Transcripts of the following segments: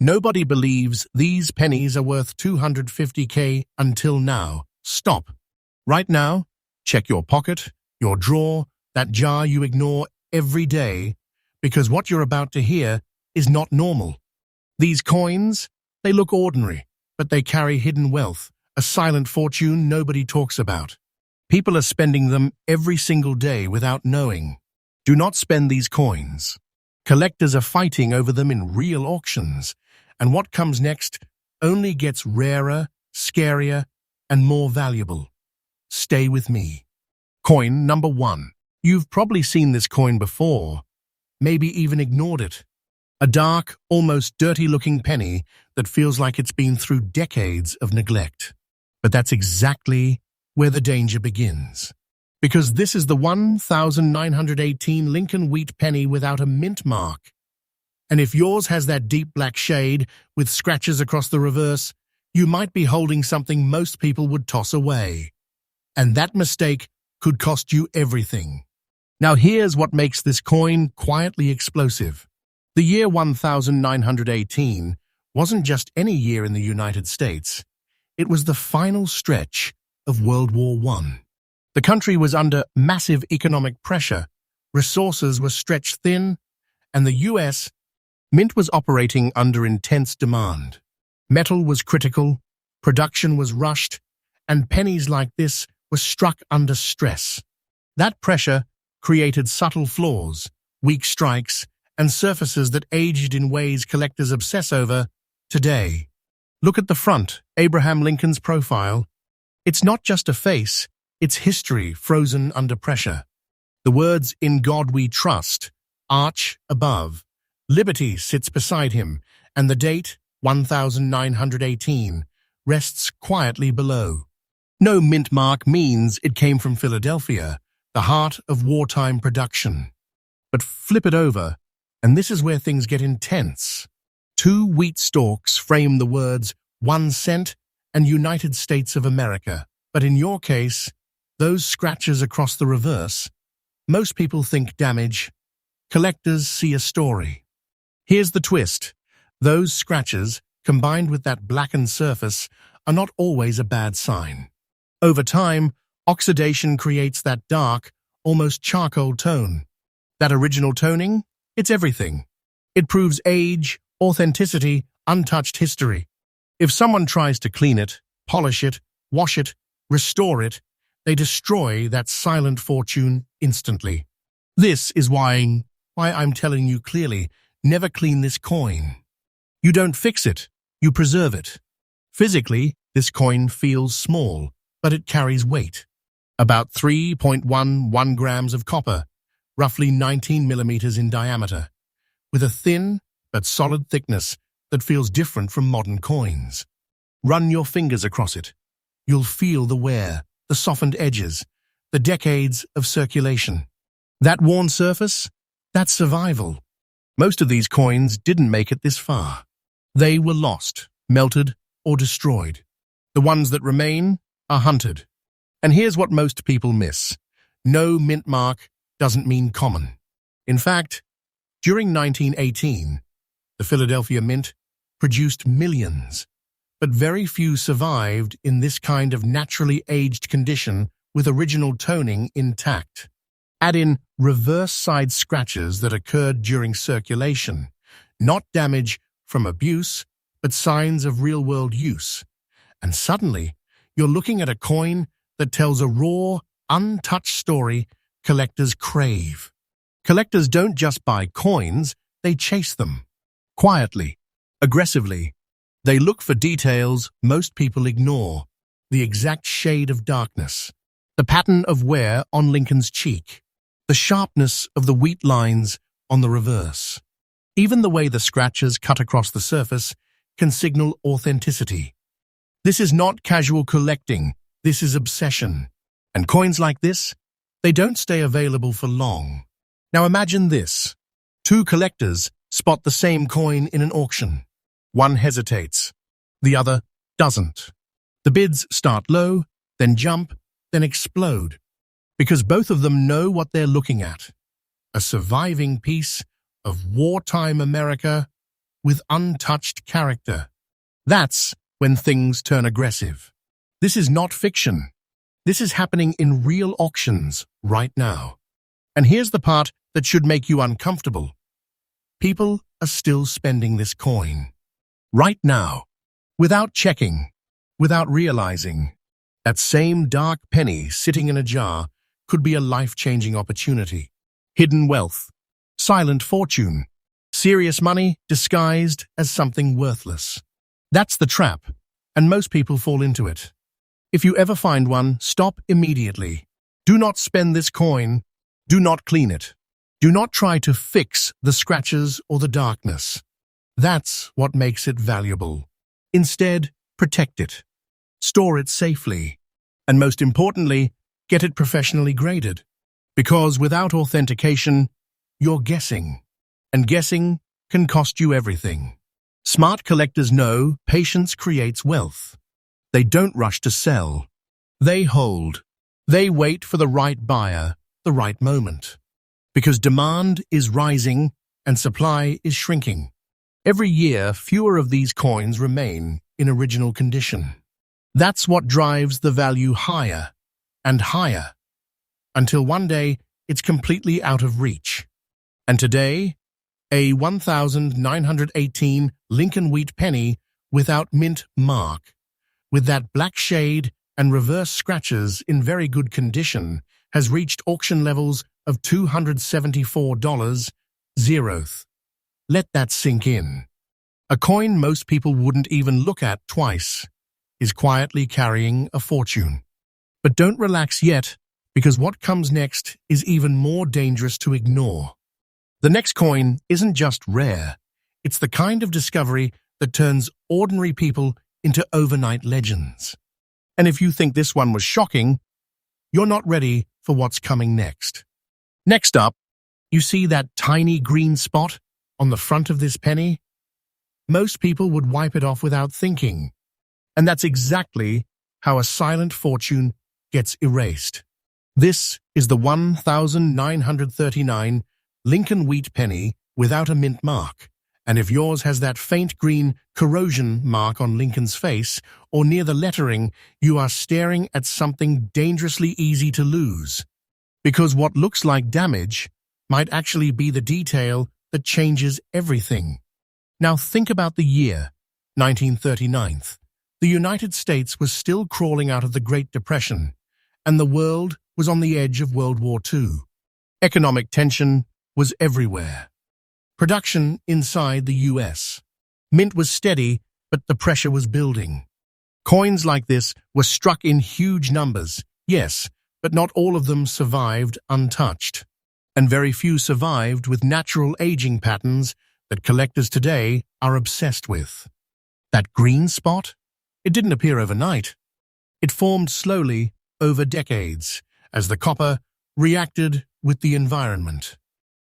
Nobody believes these pennies are worth 250K until now. Stop. Right now, check your pocket, your drawer, that jar you ignore every day, because what you're about to hear is not normal. These coins, they look ordinary, but they carry hidden wealth, a silent fortune nobody talks about. People are spending them every single day without knowing. Do not spend these coins. Collectors are fighting over them in real auctions, and what comes next only gets rarer, scarier, and more valuable. Stay with me. Coin number 1. You've probably seen this coin before, maybe even ignored it. A dark, almost dirty-looking penny that feels like it's been through decades of neglect. But that's exactly where the danger begins. Because this is the 1918 Lincoln Wheat Penny without a mint mark. And if yours has that deep black shade with scratches across the reverse, you might be holding something most people would toss away. And that mistake could cost you everything. Now here's what makes this coin quietly explosive. The year 1918 wasn't just any year in the United States. It was the final stretch of World War I. The country was under massive economic pressure, resources were stretched thin, and the U.S. Mint was operating under intense demand. Metal was critical, production was rushed, and pennies like this were struck under stress. That pressure created subtle flaws, weak strikes, and surfaces that aged in ways collectors obsess over today. Look at the front, Abraham Lincoln's profile. It's not just a face, it's history frozen under pressure. The words, "In God we trust," arch above. Liberty sits beside him, and the date, 1918, rests quietly below. No mint mark means it came from Philadelphia, the heart of wartime production. But flip it over, and this is where things get intense. 2 wheat stalks frame the words 1 cent and United States of America. But in your case, those scratches across the reverse, most people think damage. Collectors see a story. Here's the twist. Those scratches, combined with that blackened surface, are not always a bad sign. Over time, oxidation creates that dark, almost charcoal tone. That original toning, it's everything. It proves age, authenticity, untouched history. If someone tries to clean it, polish it, wash it, restore it, they destroy that silent fortune instantly. This is why I'm telling you clearly, never clean this coin. You don't fix it, you preserve it. Physically, this coin feels small, but it carries weight. About 3.11 grams of copper, roughly 19 millimeters in diameter, with a thin but solid thickness that feels different from modern coins. Run your fingers across it. You'll feel the wear, the softened edges, the decades of circulation. That worn surface, that's survival. Most of these coins didn't make it this far. They were lost, melted, or destroyed. The ones that remain are hunted. And here's what most people miss. No mint mark doesn't mean common. In fact, during 1918, the Philadelphia Mint produced millions, but very few survived in this kind of naturally aged condition with original toning intact. Add in reverse side scratches that occurred during circulation, not damage from abuse, but signs of real-world use. And suddenly, you're looking at a coin that tells a raw, untouched story collectors crave. Collectors don't just buy coins, they chase them. Quietly, aggressively. They look for details most people ignore. The exact shade of darkness. The pattern of wear on Lincoln's cheek. The sharpness of the wheat lines on the reverse. Even the way the scratches cut across the surface can signal authenticity. This is not casual collecting, this is obsession. And coins like this, they don't stay available for long. Now imagine this. 2 collectors spot the same coin in an auction. One hesitates, the other doesn't. The bids start low, then jump, then explode. Because both of them know what they're looking at. A surviving piece of wartime America with untouched character. That's when things turn aggressive. This is not fiction. This is happening in real auctions right now. And here's the part that should make you uncomfortable. People are still spending this coin. Right now. Without checking. Without realizing. That same dark penny sitting in a jar could be a life-changing opportunity. Hidden wealth. Silent fortune. Serious money disguised as something worthless. That's the trap, and most people fall into it. If you ever find one, stop immediately. Do not spend this coin. Do not clean it. Do not try to fix the scratches or the darkness. That's what makes it valuable. Instead, protect it. Store it safely. And most importantly, get it professionally graded. Because without authentication, you're guessing. And guessing can cost you everything. Smart collectors know patience creates wealth. They don't rush to sell. They hold. They wait for the right buyer, the right moment. Because demand is rising and supply is shrinking. Every year, fewer of these coins remain in original condition. That's what drives the value higher and higher, until one day it's completely out of reach. And today, a 1918 Lincoln Wheat Penny without mint mark, with that black shade and reverse scratches in very good condition, has reached auction levels of $274. Let that sink in. A coin most people wouldn't even look at twice is quietly carrying a fortune. But don't relax yet, because what comes next is even more dangerous to ignore. The next coin isn't just rare. It's the kind of discovery that turns ordinary people into overnight legends. And if you think this one was shocking, you're not ready for what's coming next. Next up, you see that tiny green spot on the front of this penny? Most people would wipe it off without thinking. And that's exactly how a silent fortune gets erased. This is the 1939 Lincoln Wheat Penny without a mint mark. And if yours has that faint green corrosion mark on Lincoln's face or near the lettering, you are staring at something dangerously easy to lose. Because what looks like damage might actually be the detail that changes everything. Now think about the year, 1939. The United States was still crawling out of the Great Depression, and the world was on the edge of World War II. Economic tension was everywhere. Production inside the US. Mint was steady, but the pressure was building. Coins like this were struck in huge numbers, yes, but not all of them survived untouched. And very few survived with natural aging patterns that collectors today are obsessed with. That green spot? It didn't appear overnight. It formed slowly over decades as the copper reacted with the environment.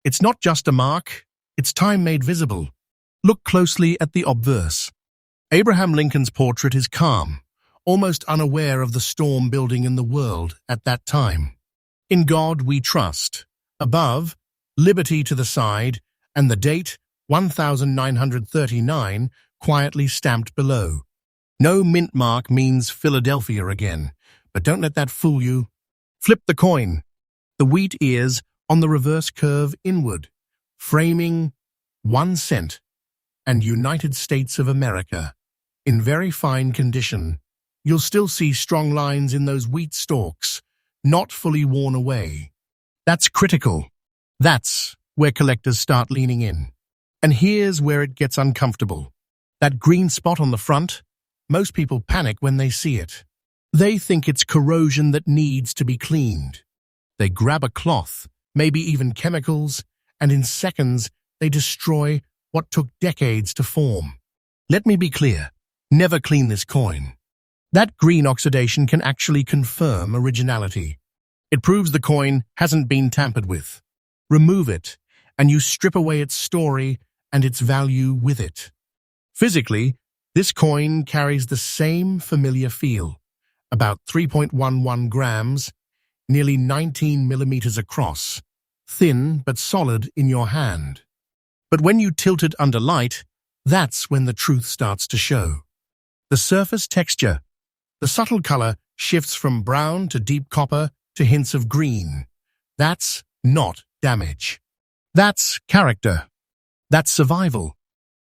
It's not just a mark, it's time made visible. Look closely at the obverse. Abraham Lincoln's portrait is calm, almost unaware of the storm building in the world at that time. In God we trust. Above, liberty to the side, and the date, 1939, quietly stamped below. No mint mark means Philadelphia again, but don't let that fool you. Flip the coin. The wheat ears on the reverse curve inward, framing 1 cent and United States of America. In very fine condition, you'll still see strong lines in those wheat stalks, not fully worn away. That's critical. That's where collectors start leaning in. And here's where it gets uncomfortable. That green spot on the front, most people panic when they see it. They think it's corrosion that needs to be cleaned. They grab a cloth, maybe even chemicals, and in seconds they destroy what took decades to form. Let me be clear, never clean this coin. That green oxidation can actually confirm originality. It proves the coin hasn't been tampered with. Remove it, and you strip away its story and its value with it. Physically, this coin carries the same familiar feel, about 3.11 grams, nearly 19 millimeters across, thin but solid in your hand. But when you tilt it under light, That's when the truth starts to show. The surface texture, the subtle color shifts from brown to deep copper to hints of green. That's not damage. That's character. That's survival.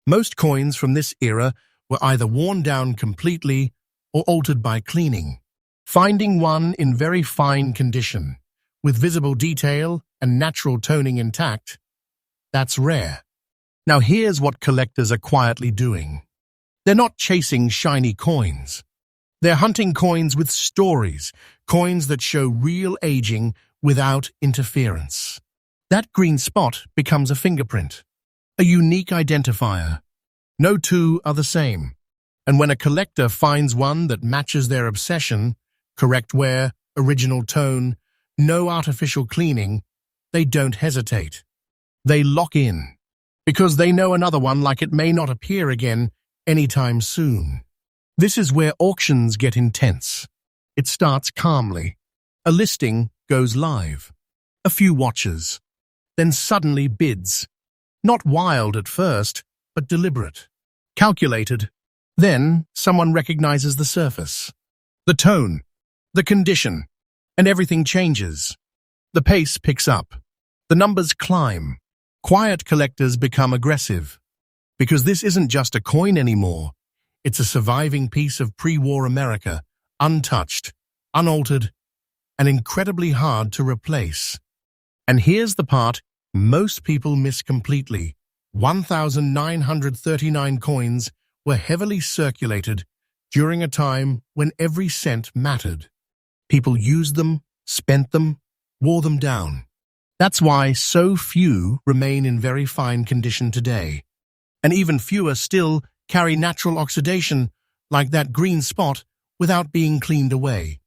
Most coins from this era were either worn down completely or altered by cleaning. Finding one in very fine condition, with visible detail and natural toning intact, that's rare. Now here's what collectors are quietly doing. They're not chasing shiny coins. They're hunting coins with stories, coins that show real aging without interference. That green spot becomes a fingerprint, a unique identifier. No two are the same. And when a collector finds one that matches their obsession, correct wear, original tone, no artificial cleaning, they don't hesitate. They lock in, because they know another one like it may not appear again anytime soon. This is where auctions get intense. It starts calmly. A listing goes live. A few watches. Then suddenly bids. Not wild at first, but deliberate. Calculated. Then someone recognizes the surface. The tone. The condition. And everything changes. The pace picks up. The numbers climb. Quiet collectors become aggressive. Because this isn't just a coin anymore. It's a surviving piece of pre-war America, untouched, unaltered, and incredibly hard to replace. And here's the part most people miss completely. 1,939 coins were heavily circulated during a time when every cent mattered. People used them, spent them, wore them down. That's why so few remain in very fine condition today. And even fewer still carry natural oxidation, like that green spot, without being cleaned away.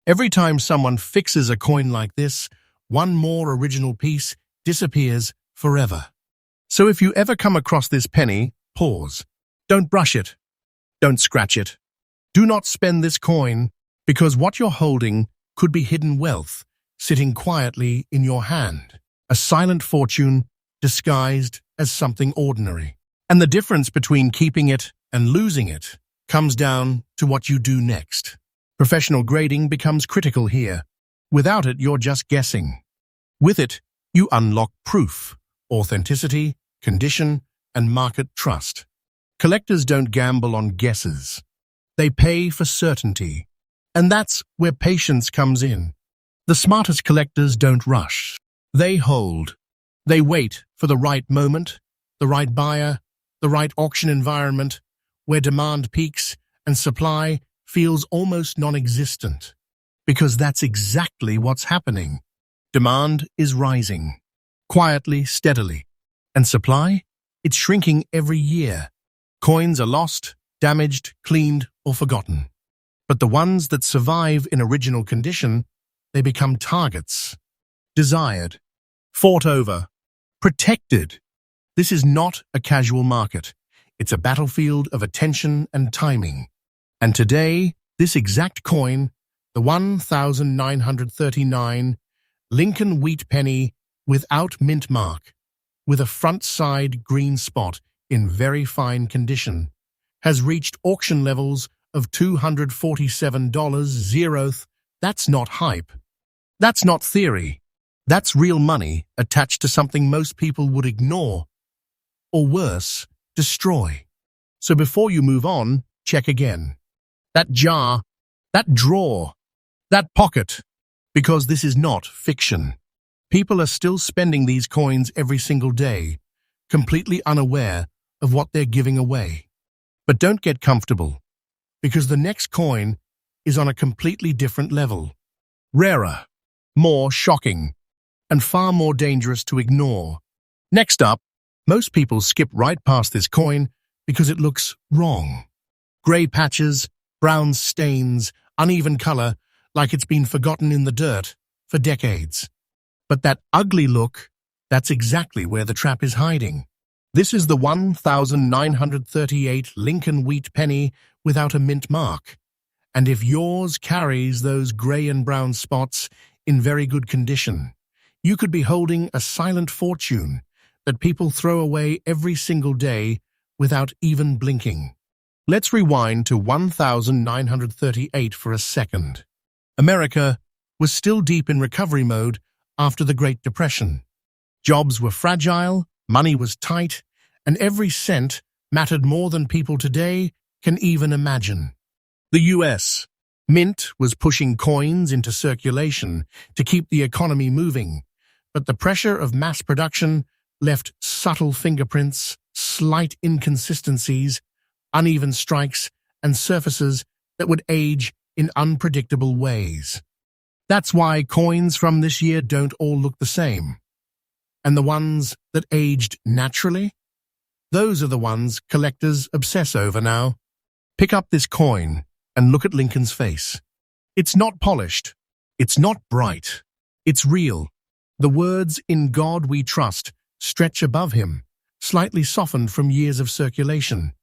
Every time someone fixes a coin like this, one more original piece disappears forever. So if you ever come across this penny, pause. Don't brush it. Don't scratch it. Do not spend this coin, because what you're holding could be hidden wealth, sitting quietly in your hand. A silent fortune disguised as something ordinary. And the difference between keeping it and losing it comes down to what you do next. Professional grading becomes critical here. Without it, you're just guessing. With it, you unlock proof, authenticity, condition, and market trust. Collectors don't gamble on guesses. They pay for certainty. And that's where patience comes in. The smartest collectors don't rush. They hold. They wait for the right moment, the right buyer, the right auction environment, where demand peaks and supply feels almost non-existent. Because that's exactly what's happening. Demand is rising, quietly, steadily. And supply? It's shrinking every year. Coins are lost, damaged, cleaned, or forgotten. But the ones that survive in original condition, they become targets. Desired. Fought over. Protected. This is not a casual market. It's a battlefield of attention and timing. And today, this exact coin, the 1,939 Lincoln Wheat Penny without mint mark, with a front-side green spot in very fine condition, has reached auction levels of $247. That's not hype. That's not theory. That's real money attached to something most people would ignore, or worse, destroy. So before you move on, check again. That jar, that drawer, that pocket, because this is not fiction. People are still spending these coins every single day, completely unaware of what they're giving away. But don't get comfortable, because the next coin is on a completely different level. Rarer, more shocking, and far more dangerous to ignore. Next up, most people skip right past this coin because it looks wrong. Grey patches, brown stains, uneven color, like it's been forgotten in the dirt for decades. But that ugly look, that's exactly where the trap is hiding. This is the 1,938 Lincoln Wheat Penny without a mint mark. And if yours carries those grey and brown spots in very good condition, you could be holding a silent fortune that people throw away every single day without even blinking. Let's rewind to 1938 for a second. America was still deep in recovery mode after the Great Depression. Jobs were fragile, money was tight, and every cent mattered more than people today can even imagine. The US Mint was pushing coins into circulation to keep the economy moving, but the pressure of mass production left subtle fingerprints, slight inconsistencies, uneven strikes, and surfaces that would age in unpredictable ways. That's why coins from this year don't all look the same. And the ones that aged naturally? Those are the ones collectors obsess over now. Pick up this coin and look at Lincoln's face. It's not polished. It's not bright. It's real. The words "In God We Trust" stretch above him, slightly softened from years of circulation.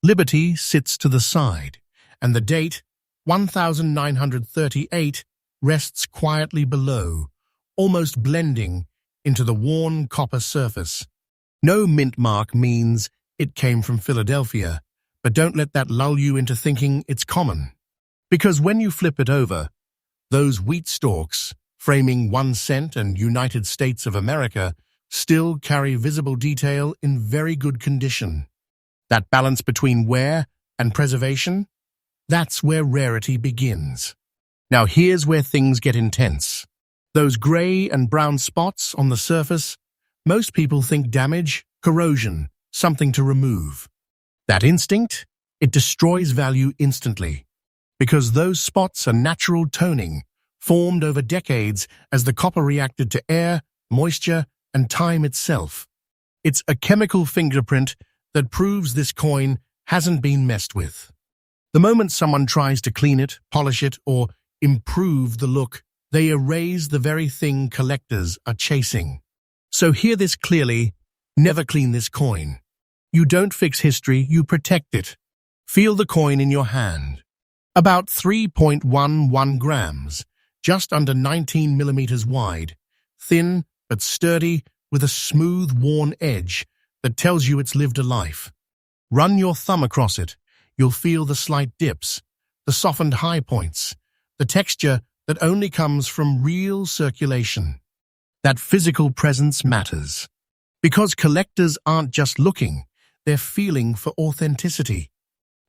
Liberty sits to the side, and the date, 1938, rests quietly below, almost blending into the worn copper surface. No mint mark means it came from Philadelphia, but don't let that lull you into thinking it's common. Because when you flip it over, those wheat stalks, framing 1 cent and United States of America, still carry visible detail in very good condition. That balance between wear and preservation, that's where rarity begins. Now here's where things get intense. Those gray and brown spots on the surface, most people think damage, corrosion, something to remove. That instinct, it destroys value instantly, because those spots are natural toning, formed over decades as the copper reacted to air, moisture, and time itself. It's a chemical fingerprint that proves this coin hasn't been messed with. The moment someone tries to clean it, polish it, or improve the look, they erase the very thing collectors are chasing. So hear this clearly: never clean this coin. You don't fix history, you protect it. Feel the coin in your hand. About 3.11 grams, just under 19 millimeters wide, thin but sturdy with a smooth, worn edge that tells you it's lived a life. Run your thumb across it. You'll feel the slight dips, the softened high points, the texture that only comes from real circulation. That physical presence matters. Because collectors aren't just looking, they're feeling for authenticity.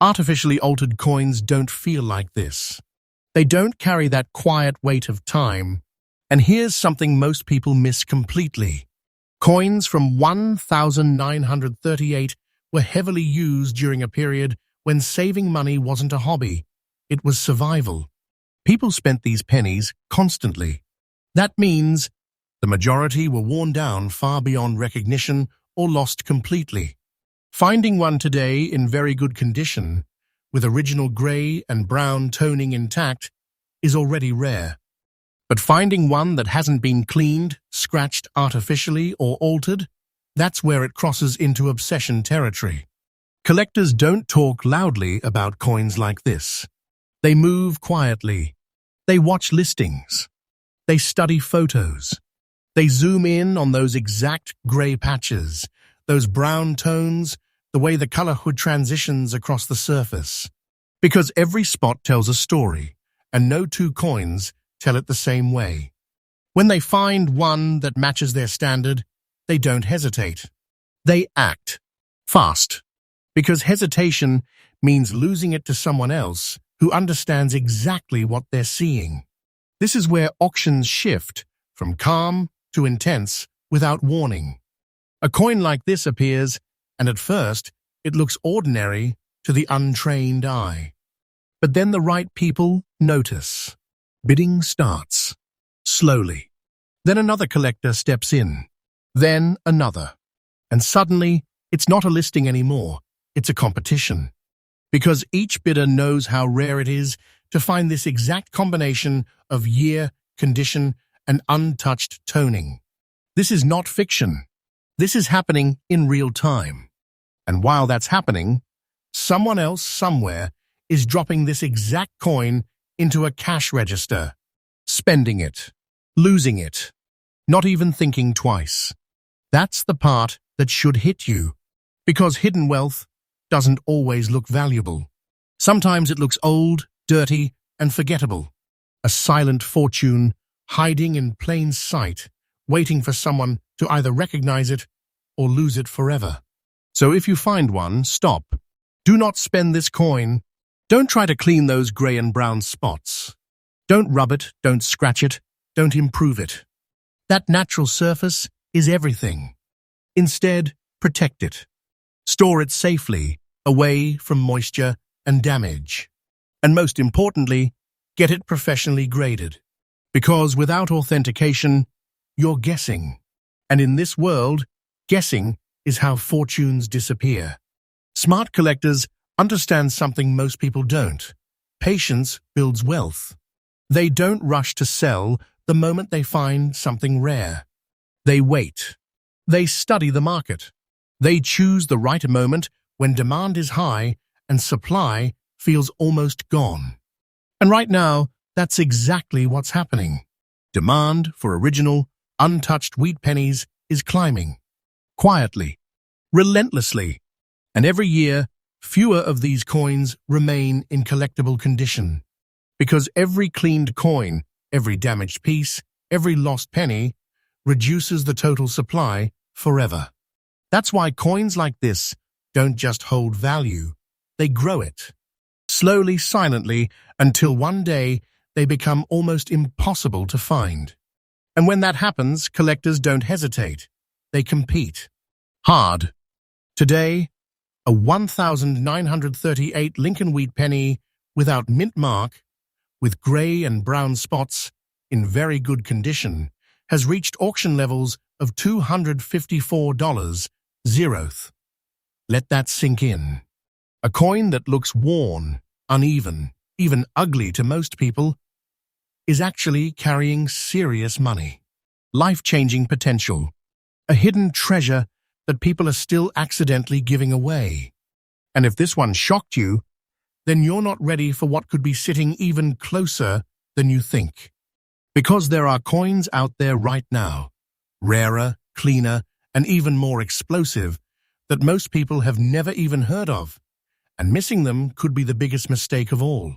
Artificially altered coins don't feel like this. They don't carry that quiet weight of time. And here's something most people miss completely. Coins from 1938 were heavily used during a period when saving money wasn't a hobby. It was survival. People spent these pennies constantly. That means the majority were worn down far beyond recognition or lost completely. Finding one today in very good condition, with original gray and brown toning intact, is already rare. But finding one that hasn't been cleaned, scratched artificially, or altered, that's where it crosses into obsession territory. Collectors don't talk loudly about coins like this. They move quietly. They watch listings. They study photos. They zoom in on those exact gray patches, those brown tones, the way the color hood transitions across the surface. Because every spot tells a story, and no two coins tell it the same way. When they find one that matches their standard, they don't hesitate. They act fast, because hesitation means losing it to someone else who understands exactly what they're seeing. This is where auctions shift from calm to intense without warning. A coin like this appears, and at first, it looks ordinary to the untrained eye. But then the right people notice. Bidding starts. Slowly. Then another collector steps in. Then another. And suddenly, it's not a listing anymore. It's a competition. Because each bidder knows how rare it is to find this exact combination of year, condition, and untouched toning. This is not fiction. This is happening in real time. And while that's happening, someone else somewhere is dropping this exact coin into a cash register, spending it, losing it, not even thinking twice. That's the part that should hit you. Because hidden wealth doesn't always look valuable. Sometimes it looks old, dirty, and forgettable. A silent fortune hiding in plain sight, waiting for someone to either recognize it or lose it forever. So if you find one, stop. Do not spend this coin. Don't try to clean those gray and brown spots. Don't rub it, don't scratch it, don't improve it. That natural surface is everything. Instead, protect it. Store it safely, away from moisture and damage. And most importantly, get it professionally graded. Because without authentication, you're guessing. And in this world, guessing is how fortunes disappear. Smart collectors understand something most people don't. Patience builds wealth. They don't rush to sell the moment they find something rare. They wait. They study the market. They choose the right moment when demand is high and supply feels almost gone. And right now, that's exactly what's happening. Demand for original, untouched wheat pennies is climbing. Quietly, relentlessly. And every year, fewer of these coins remain in collectible condition. Because every cleaned coin, every damaged piece, every lost penny reduces the total supply forever. That's why coins like this don't just hold value, they grow it. Slowly, silently, until one day they become almost impossible to find. And when that happens, collectors don't hesitate. They compete. Hard. Today, a 1938 Lincoln Wheat Penny without mint mark, with grey and brown spots, in very good condition, has reached auction levels of $254. Zeroth. Let that sink in. A coin that looks worn, uneven, even ugly to most people, is actually carrying serious money. Life-changing potential. A hidden treasure that people are still accidentally giving away. And if this one shocked you, then you're not ready for what could be sitting even closer than you think. Because there are coins out there right now, rarer, cleaner, and even more explosive, that most people have never even heard of. And missing them could be the biggest mistake of all.